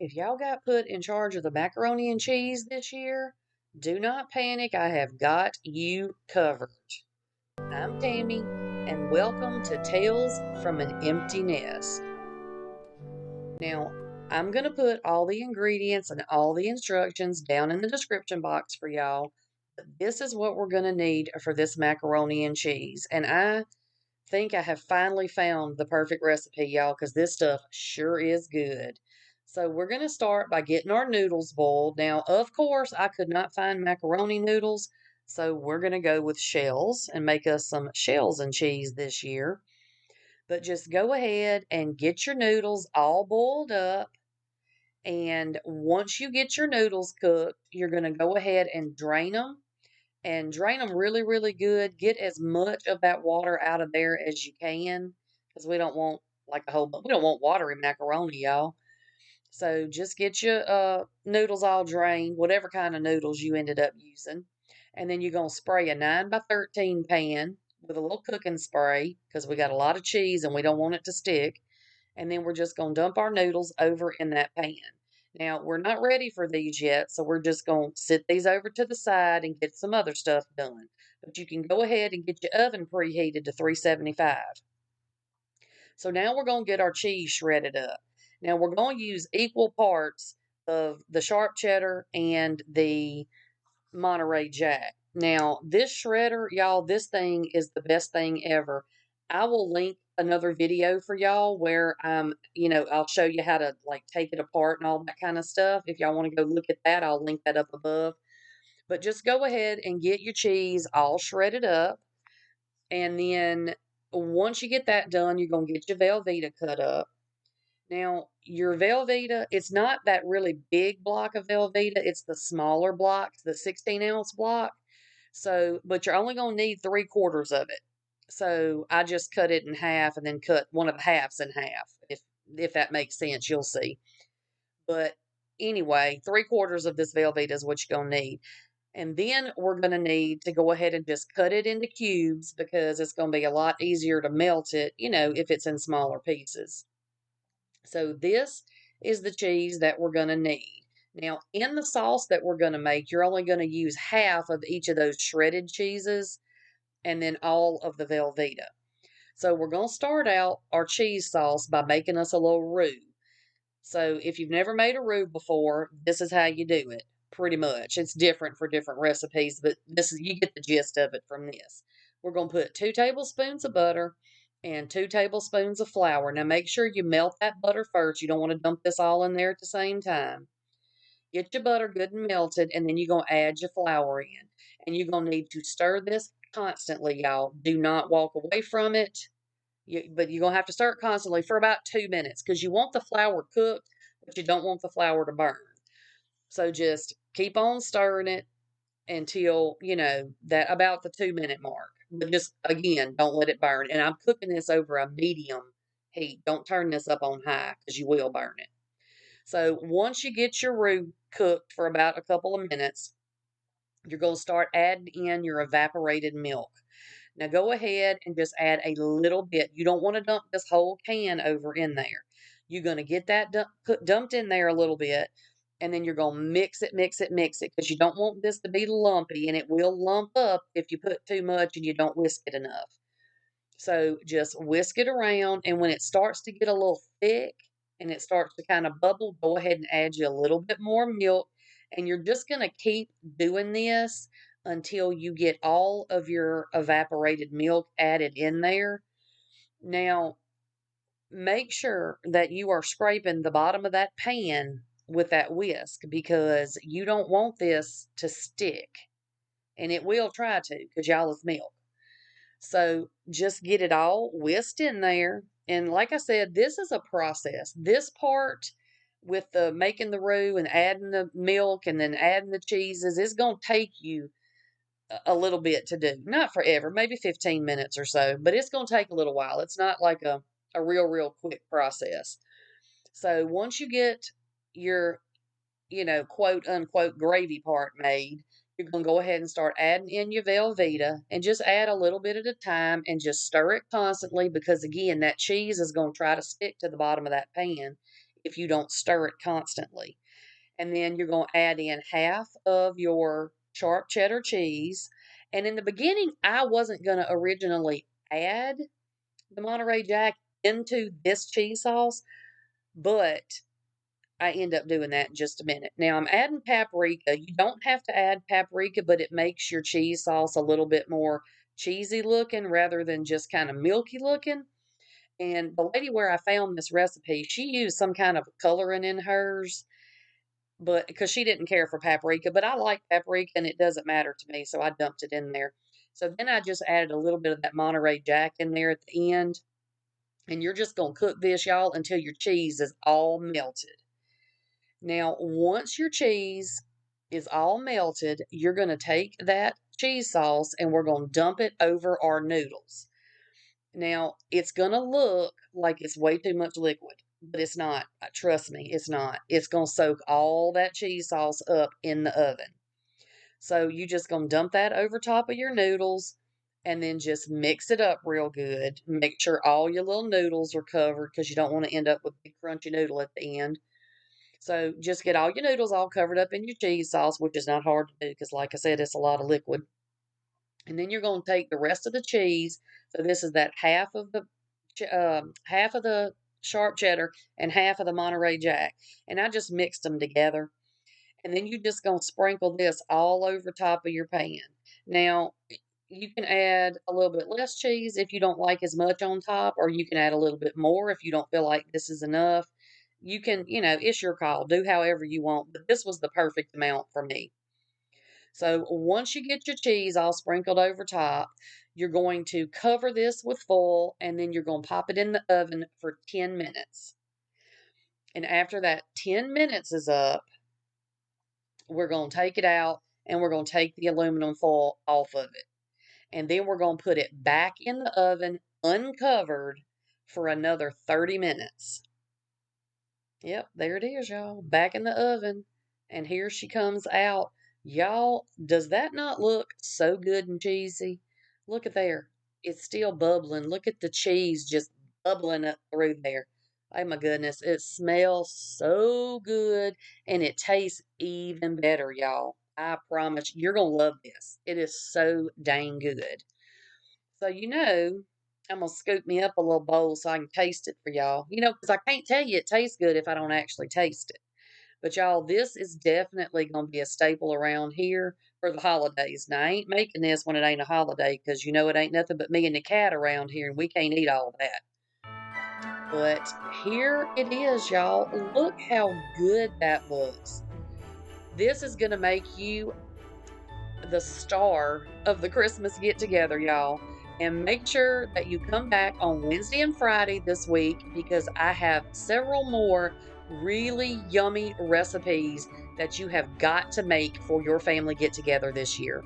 If y'all got put in charge of the macaroni and cheese this year, do not panic. I have got you covered. I'm Tammy, and welcome to Tales from an Empty Nest. Now, I'm going to put all the ingredients and all the instructions down in the description box for y'all. But this is what we're going to need for this macaroni and cheese. And I think I have finally found the perfect recipe, y'all, because this stuff sure is good. So we're going to start by getting our noodles boiled. Now, of course, I could not find macaroni noodles, so we're going to go with shells and make us some shells and cheese this year. But just go ahead and get your noodles all boiled up. And once you get your noodles cooked, you're going to go ahead and drain them really, really good. Get as much of that water out of there as you can because we don't want like a whole, we don't want watery macaroni, y'all. So just get your noodles all drained, whatever kind of noodles you ended up using. And then you're going to spray a 9 by 13 pan with a little cooking spray because we got a lot of cheese and we don't want it to stick. And then we're just going to dump our noodles over in that pan. Now, we're not ready for these yet, so we're just going to sit these over to the side and get some other stuff done. But you can go ahead and get your oven preheated to 375. So now we're going to get our cheese shredded up. Now, we're going to use equal parts of the sharp cheddar and the Monterey Jack. Now, this shredder, y'all, this thing is the best thing ever. I will link another video for y'all where I'll show you how to like take it apart and all that kind of stuff. If y'all want to go look at that, I'll link that up above. But just go ahead and get your cheese all shredded up. And then once you get that done, you're going to get your Velveeta cut up. Now, your Velveeta, it's not that really big block of Velveeta. It's the smaller blocks, the 16-ounce block. So, but you're only going to need 3/4 of it. So I just cut it in half and then cut one of the halves in half. If that makes sense, you'll see. But anyway, 3/4 of this Velveeta is what you're going to need. And then we're going to need to go ahead and just cut it into cubes because it's going to be a lot easier to melt it, if it's in smaller pieces. So this is the cheese that we're going to need. Now, in the sauce that we're going to make, you're only going to use half of each of those shredded cheeses and then all of the Velveeta. So we're going to start out our cheese sauce by making us a little roux. So if you've never made a roux before, this is how you do it. Pretty much. It's different for different recipes, but you get the gist of it from this. We're going to put 2 tablespoons of butter and 2 tablespoons of flour. Now make sure you melt that butter first. You don't want to dump this all in there at the same time. Get your butter good and melted, and then you're going to add your flour in. And you're going to need to stir this constantly, y'all. Do not walk away from it. But you're going to have to stir it constantly for about 2 minutes because you want the flour cooked, but you don't want the flour to burn. So just keep on stirring it until, that about the 2-minute mark. But just, again, don't let it burn. And I'm cooking this over a medium heat. Don't turn this up on high because you will burn it. So once you get your roux cooked for about a couple of minutes, you're going to start adding in your evaporated milk. Now go ahead and just add a little bit. You don't want to dump this whole can over in there. You're going to get that dumped in there a little bit, and then you're going to mix it, because you don't want this to be lumpy, and it will lump up if you put too much and you don't whisk it enough. So just whisk it around, and when it starts to get a little thick and it starts to kind of bubble, go ahead and add you a little bit more milk, and you're just going to keep doing this until you get all of your evaporated milk added in there. Now, make sure that you are scraping the bottom of that pan with that whisk because you don't want this to stick. And it will try to because y'all is milk. So just get it all whisked in there. And like I said, this is a process. This part with the making the roux and adding the milk and then adding the cheeses is going to take you a little bit to do. Not forever, maybe 15 minutes or so, but it's going to take a little while. It's not like a real quick process. So once you get your, quote unquote gravy part made, you're going to go ahead and start adding in your Velveeta and just add a little bit at a time and just stir it constantly because, again, that cheese is going to try to stick to the bottom of that pan if you don't stir it constantly. And then you're going to add in half of your sharp cheddar cheese. And in the beginning, I wasn't going to originally add the Monterey Jack into this cheese sauce, but I end up doing that in just a minute. Now I'm adding paprika. You don't have to add paprika, but it makes your cheese sauce a little bit more cheesy looking rather than just kind of milky looking. And the lady where I found this recipe, she used some kind of coloring in hers, but because she didn't care for paprika, but I like paprika and it doesn't matter to me, so I dumped it in there. So then I just added a little bit of that Monterey Jack in there at the end. And you're just going to cook this, y'all, until your cheese is all melted. Now, once your cheese is all melted, you're going to take that cheese sauce and we're going to dump it over our noodles. Now, it's going to look like it's way too much liquid, but it's not. Trust me, it's not. It's going to soak all that cheese sauce up in the oven. So you just going to dump that over top of your noodles and then just mix it up real good. Make sure all your little noodles are covered because you don't want to end up with a big crunchy noodle at the end. So just get all your noodles all covered up in your cheese sauce, which is not hard to do because, like I said, it's a lot of liquid. And then you're going to take the rest of the cheese. So this is that half of the sharp cheddar and half of the Monterey Jack, and I just mixed them together. And then you're just going to sprinkle this all over top of your pan. Now, you can add a little bit less cheese if you don't like as much on top, or you can add a little bit more if you don't feel like this is enough. You can, it's your call. Do however you want, but this was the perfect amount for me. So once you get your cheese all sprinkled over top, you're going to cover this with foil and then you're going to pop it in the oven for 10 minutes. And after that 10 minutes is up, we're going to take it out and we're going to take the aluminum foil off of it. And then we're going to put it back in the oven uncovered for another 30 minutes. Yep, there it is, y'all. Back in the oven. And here she comes out. Y'all, does that not look so good and cheesy? Look at there. It's still bubbling. Look at the cheese just bubbling up through there. Oh my goodness. It smells so good and it tastes even better, y'all. I promise you're going to love this. It is so dang good. So, I'm going to scoop me up a little bowl so I can taste it for y'all. Because I can't tell you it tastes good if I don't actually taste it. But y'all, this is definitely going to be a staple around here for the holidays. Now, I ain't making this when it ain't a holiday because it ain't nothing but me and the cat around here and we can't eat all that. But here it is, y'all. Look how good that looks. This is going to make you the star of the Christmas get together, y'all. And make sure that you come back on Wednesday and Friday this week because I have several more really yummy recipes that you have got to make for your family get together this year.